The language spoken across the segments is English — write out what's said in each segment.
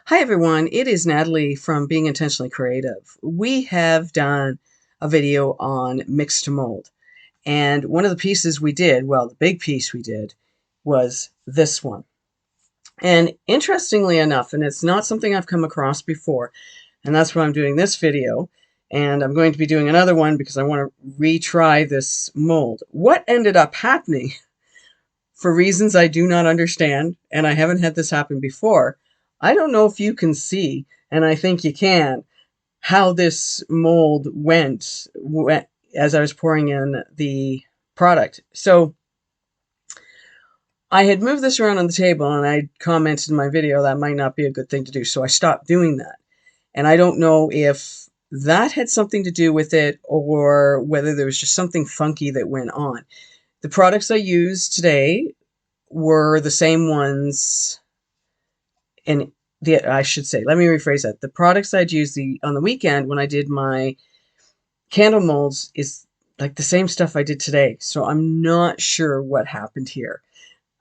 Hi everyone, it is Natalie from Being Intentionally Creative. We have done a video on Mix2Mold, and one of the pieces we did, well, the big piece we did, was this one. And interestingly enough, and it's not something I've come across before, and that's why I'm doing this video, and I'm going to be doing another one because I want to retry this mold. What ended up happening, for reasons I do not understand, and I haven't had this happen before, I don't know if you can see, and I think you can, how this mold went as I was pouring in the product. So I had moved this around on the table and I commented in my video that might not be a good thing to do. So I stopped doing that. And I don't know if that had something to do with it or whether there was just something funky that went on. The products I used today were the same ones, and I should say, let me rephrase that. The products I'd used on the weekend when I did my candle molds is like the same stuff I did today. So I'm not sure what happened here.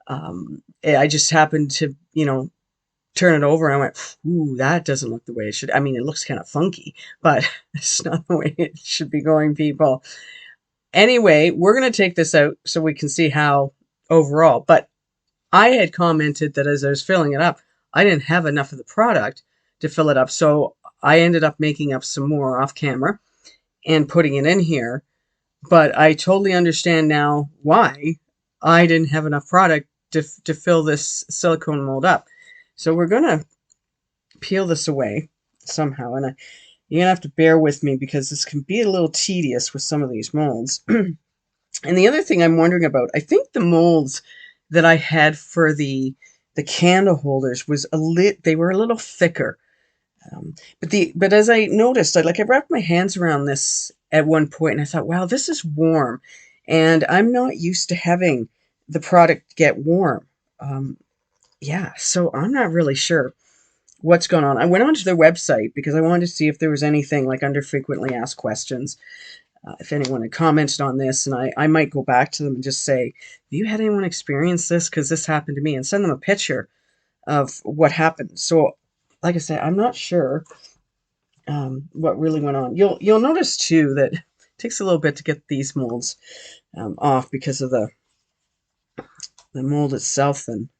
I just happened to, turn it over and I went, ooh, that doesn't look the way it should. I mean, it looks kind of funky, but it's not the way it should be going, people. Anyway, we're going to take this out so we can see how overall. But I had commented that as I was filling it up, I didn't have enough of the product to fill it up. So I ended up making up some more off camera and putting it in here. But I totally understand now why I didn't have enough product to fill this silicone mold up. So we're going to peel this away somehow. And you're going to have to bear with me because this can be a little tedious with some of these molds. And the other thing I'm wondering about, I think the molds that I had for the candle holders was they were a little thicker. But as I noticed, I wrapped my hands around this at one point and I thought, wow, this is warm. And I'm not used to having the product get warm. Yeah, so I'm not really sure what's going on. I went onto their website because I wanted to see if there was anything like under frequently asked questions. If anyone had commented on this, and I might go back to them and just say, have you had anyone experience this? Because this happened to me, and send them a picture of what happened. So, like I said, I'm not sure what really went on. You'll notice too that it takes a little bit to get these molds off because of the mold itself and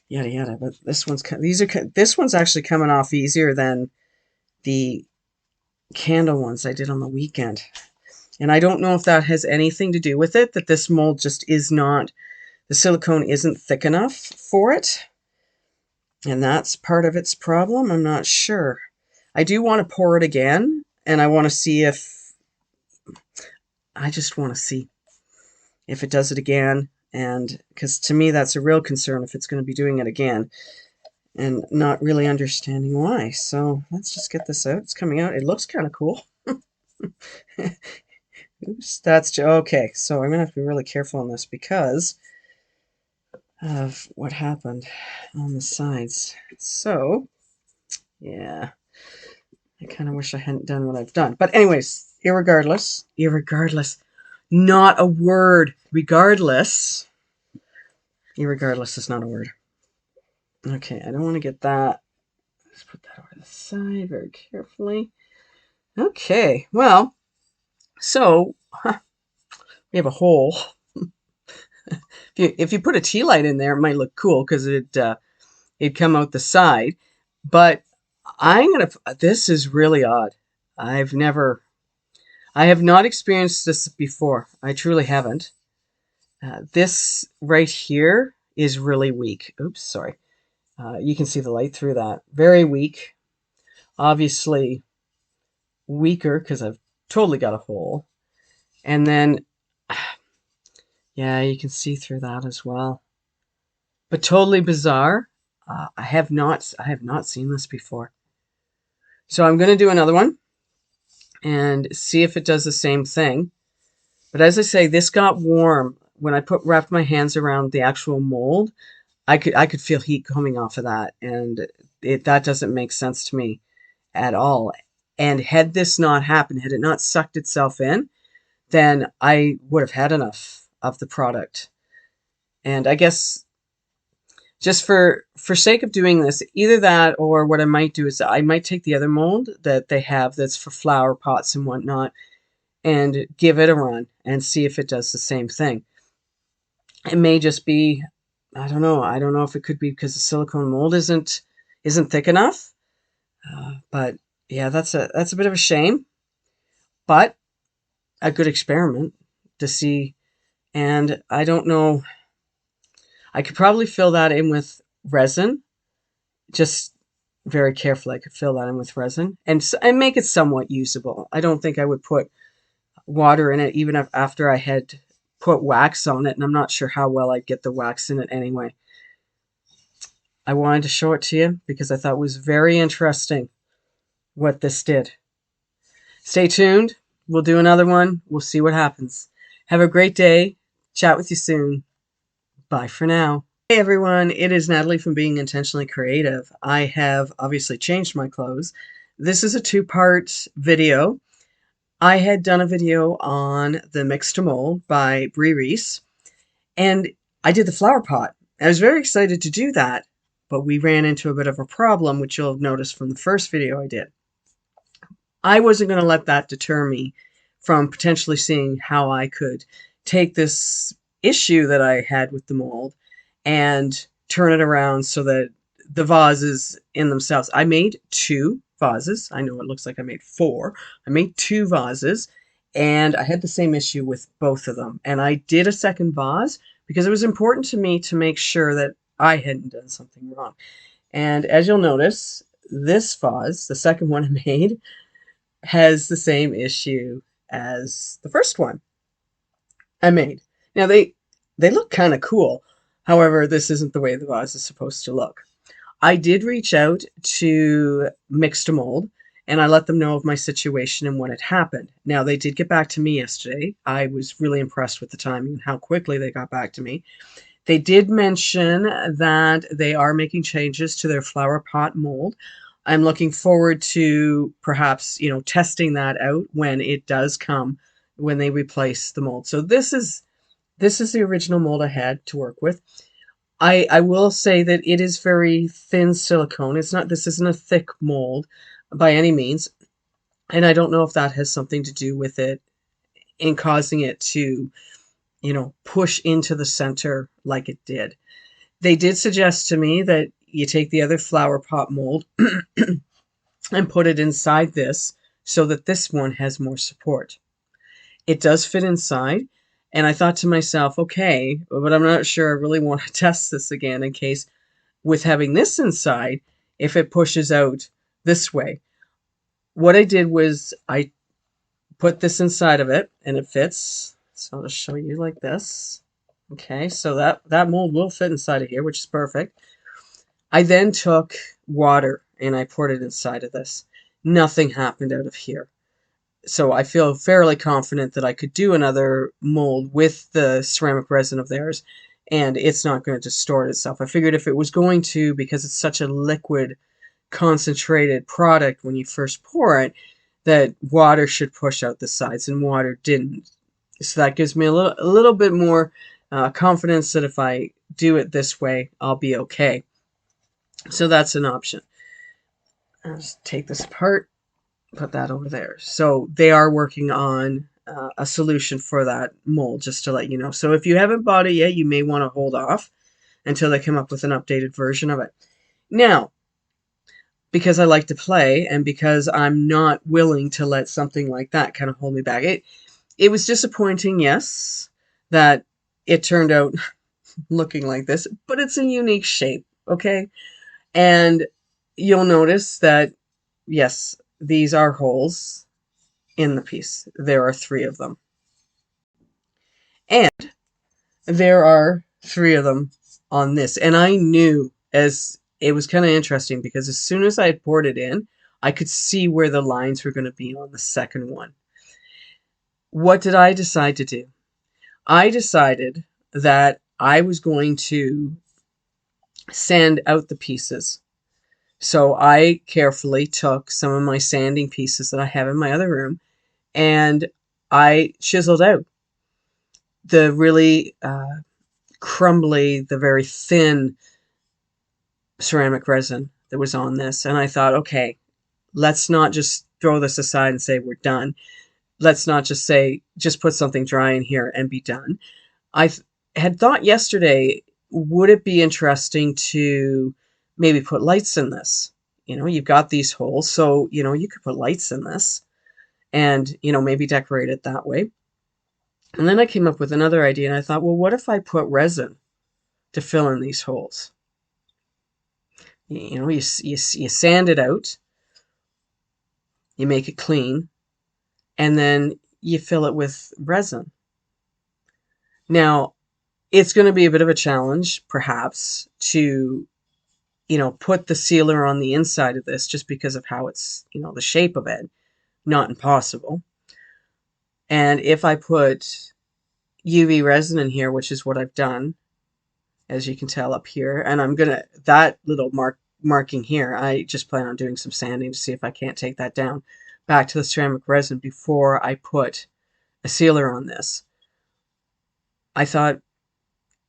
yada yada. But this one's actually coming off easier than the candle ones I did on the weekend. And I don't know if that has anything to do with it, that this mold just is not, the silicone isn't thick enough for it. And that's part of its problem. I'm not sure. I do want to pour it again, and I want to see I just want to see if it does it again. And because to me, that's a real concern if it's going to be doing it again and not really understanding why. So let's just get this out. It's coming out. It looks kind of cool. Oops, that's okay. So I'm going to have to be really careful on this because of what happened on the sides. So, yeah, I kind of wish I hadn't done what I've done. But anyways, irregardless, not a word. Regardless is not a word. Okay, I don't want to get that. Let's put that over the side very carefully. Okay, well, so we have a hole. If you put a tea light in there, it might look cool because it'd come out the side. But this is really odd. I have not experienced this before. I truly haven't. This right here is really weak. Oops, sorry. You can see the light through that. Very weak. Obviously weaker because I've totally got a hole. And then, yeah, you can see through that as well. But totally bizarre. I have not seen this before. So I'm going to do another one and see if it does the same thing. But as I say, this got warm when I wrapped my hands around the actual mold. I could feel heat coming off of that, and that doesn't make sense to me at all. And had this not happened, had it not sucked itself in, then I would have had enough of the product. And I guess, just for sake of doing this, either that or what I might do is I might take the other mold that they have that's for flower pots and whatnot and give it a run and see if it does the same thing. It may just be, I don't know. I don't know if it could be because the silicone mold isn't thick enough. But yeah, that's a bit of a shame, but a good experiment to see. And I don't know. I could probably fill that in with resin, just very carefully. I could fill that in with resin and make it somewhat usable. I don't think I would put water in it even if after I had put wax on it, and I'm not sure how well I'd get the wax in it anyway. I wanted to show it to you because I thought it was very interesting what this did. Stay tuned. We'll do another one. We'll see what happens. Have a great day. Chat with you soon. Bye for now. Hey everyone, it is Natalie from Being Intentionally Creative. I have obviously changed my clothes. This is a two-part video. I had done a video on the Mix2Mold by Brea Reese, and I did the flower pot. I was very excited to do that, but we ran into a bit of a problem, which you'll have noticed from the first video I did. I wasn't going to let that deter me from potentially seeing how I could take this issue that I had with the mold and turn it around so that the vases in themselves, I made 2 vases. I know it looks like I made 4. I made 2 vases, and I had the same issue with both of them. And I did a second vase because it was important to me to make sure that I hadn't done something wrong. And as you'll notice, this vase, the second one I made, has the same issue as the first one I made. Now they look kind of cool. However, this isn't the way the vase is supposed to look. I did reach out to Mix2Mold and I let them know of my situation and what had happened. Now they did get back to me yesterday. I was really impressed with the timing and how quickly they got back to me. They did mention that they are making changes to their flower pot mold. I'm looking forward to perhaps, testing that out when it does come, when they replace the mold. So this is the original mold I had to work with. I will say that it is very thin silicone. This isn't a thick mold by any means. And I don't know if that has something to do with it in causing it to, push into the center like it did. They did suggest to me that you take the other flower pot mold and put it inside this so that this one has more support. It does fit inside, and I thought to myself, okay, but I'm not sure I really want to test this again in case with having this inside, if it pushes out this way. What I did was I put this inside of it, and it fits. So I'll just show you like this. Okay, so that mold will fit inside of here, which is perfect. I then took water and I poured it inside of this. Nothing happened out of here. So I feel fairly confident that I could do another mold with the ceramic resin of theirs and it's not going to distort itself. I figured if it was going to, because it's such a liquid, concentrated product when you first pour it, that water should push out the sides, and water didn't. So that gives me a little bit more confidence that if I do it this way, I'll be okay. So that's an option. I'll just take this apart, put that over there. So they are working on a solution for that mold, just to let you know. So if you haven't bought it yet, you may want to hold off until they come up with an updated version of it. Now, because I like to play and because I'm not willing to let something like that kind of hold me back, it was disappointing, yes, that it turned out looking like this, but it's a unique shape, okay? And you'll notice that, yes, these are holes in the piece. There are 3 of them. And there are 3 of them on this. And I knew, as it was kind of interesting, because as soon as I had poured it in, I could see where the lines were going to be on the second one. What did I decide to do? I decided that I was going to sand out the pieces. So I carefully took some of my sanding pieces that I have in my other room and I chiseled out the really crumbly, the very thin ceramic resin that was on this. And I thought, okay, let's not just throw this aside and say we're done. Let's not just say, just put something dry in here and be done. I had thought yesterday, would it be interesting to maybe put lights in this? You know, you've got these holes, so, you know, you could put lights in this and, you know, maybe decorate it that way. And then I came up with another idea, and I thought, well, what if I put resin to fill in these holes? You know, you sand it out, you make it clean, and then you fill it with resin. Now, it's going to be a bit of a challenge, perhaps, to, you know, put the sealer on the inside of this just because of how it's, you know, the shape of it. Not impossible. And if I put UV resin in here, which is what I've done, as you can tell up here, and I'm going to, that little marking here, I just plan on doing some sanding to see if I can't take that down back to the ceramic resin before I put a sealer on this. I thought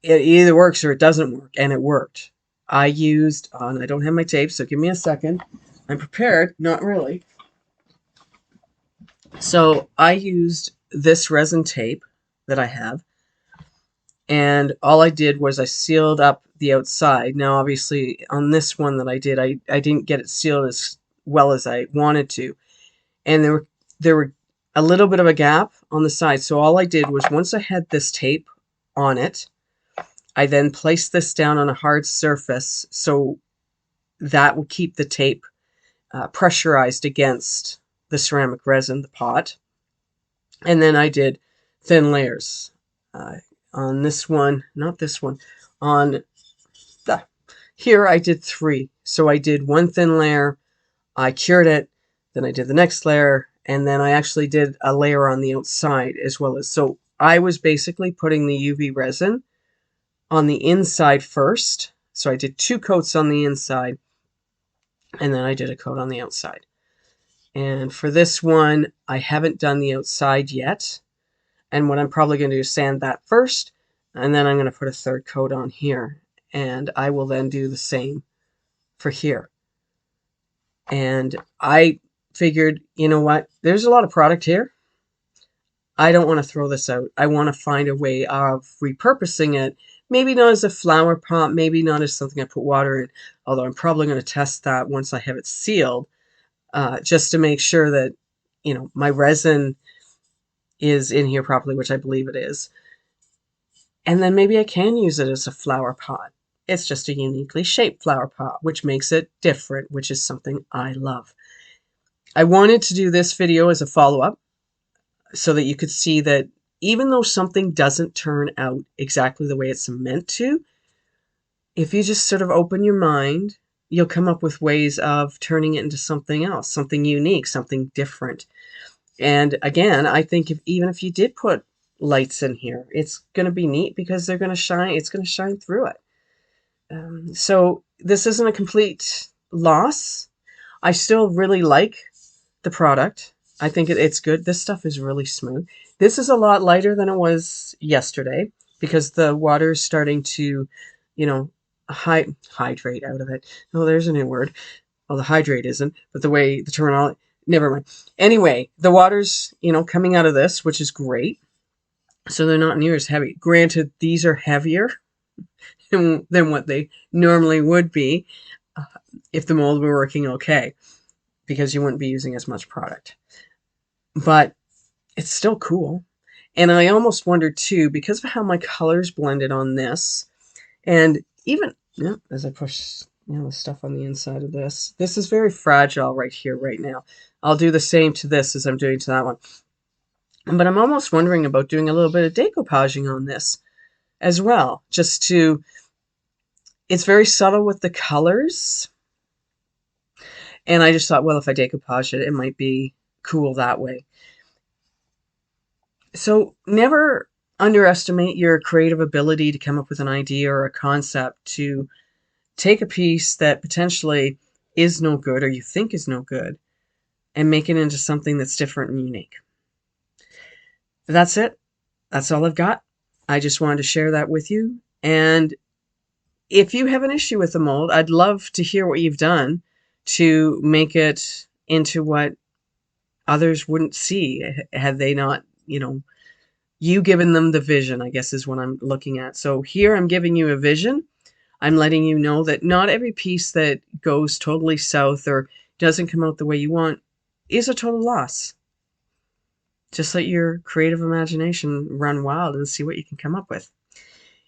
it either works or it doesn't work, and it worked. I used, and I don't have my tape, so give me a second. I'm prepared, not really. So I used this resin tape that I have, and all I did was I sealed up the outside. Now, obviously, on this one that I did, I didn't get it sealed as well as I wanted to, and there were a little bit of a gap on the side. So all I did was, once I had this tape on it, I then placed this down on a hard surface so that will keep the tape pressurized against the ceramic resin, the pot. And then I did thin layers on this one, not this one, on the, here I did 3. So I did one thin layer, I cured it, then I did the next layer, and then I actually did a layer on the outside as well as, so I was basically putting the UV resin on the inside first. So I did 2 coats on the inside, and then I did a coat on the outside. And for this one, I haven't done the outside yet. And what I'm probably going to do is sand that first, and then I'm going to put a 3rd coat on here. And I will then do the same for here. And I figured, you know what, there's a lot of product here. I don't want to throw this out. I want to find a way of repurposing it. Maybe not as a flower pot, maybe not as something I put water in, although I'm probably going to test that once I have it sealed, just to make sure that, you know, my resin is in here properly, which I believe it is. And then maybe I can use it as a flower pot. It's just a uniquely shaped flower pot, which makes it different, which is something I love. I wanted to do this video as a follow-up so that you could see that even though something doesn't turn out exactly the way it's meant to, if you just sort of open your mind, you'll come up with ways of turning it into something else, something unique, something different. And again, I think even if you did put lights in here, it's going to be neat because they're going to shine. It's going to shine through it. So this isn't a complete loss. I still really like the product. I think it's good. This stuff is really smooth. This is a lot lighter than it was yesterday because the water is starting to, you know, hydrate out of it. Oh, there's a new word. Well, the hydrate isn't, but the way the terminology, never mind. Anyway, the water's, you know, coming out of this, which is great. So they're not near as heavy. Granted, these are heavier than what they normally would be if the mold were working okay, because you wouldn't be using as much product. But it's still cool. And I almost wondered too, because of how my colors blended on this, and even, yeah, as I push, you know, the stuff on the inside of this is very fragile right here, right now. I'll do the same to this as I'm doing to that one. But I'm almost wondering about doing a little bit of decoupaging on this as well, just to, it's very subtle with the colors. And I just thought, well, if I decoupage it, it might be cool that way. So never underestimate your creative ability to come up with an idea or a concept to take a piece that potentially is no good or you think is no good and make it into something that's different and unique. That's it. That's all I've got. I just wanted to share that with you. And if you have an issue with the mold, I'd love to hear what you've done to make it into what others wouldn't see had they not, you given them the vision, I guess is what I'm looking at. So here I'm giving you a vision. I'm letting you know that not every piece that goes totally south or doesn't come out the way you want is a total loss. Just let your creative imagination run wild and see what you can come up with.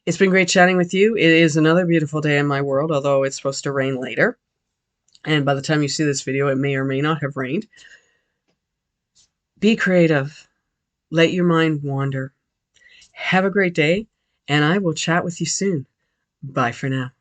It's been great chatting with you. It is another beautiful day in my world, although it's supposed to rain later. And by the time you see this video, it may or may not have rained. Be creative. Let your mind wander. Have a great day, and I will chat with you soon. Bye for now.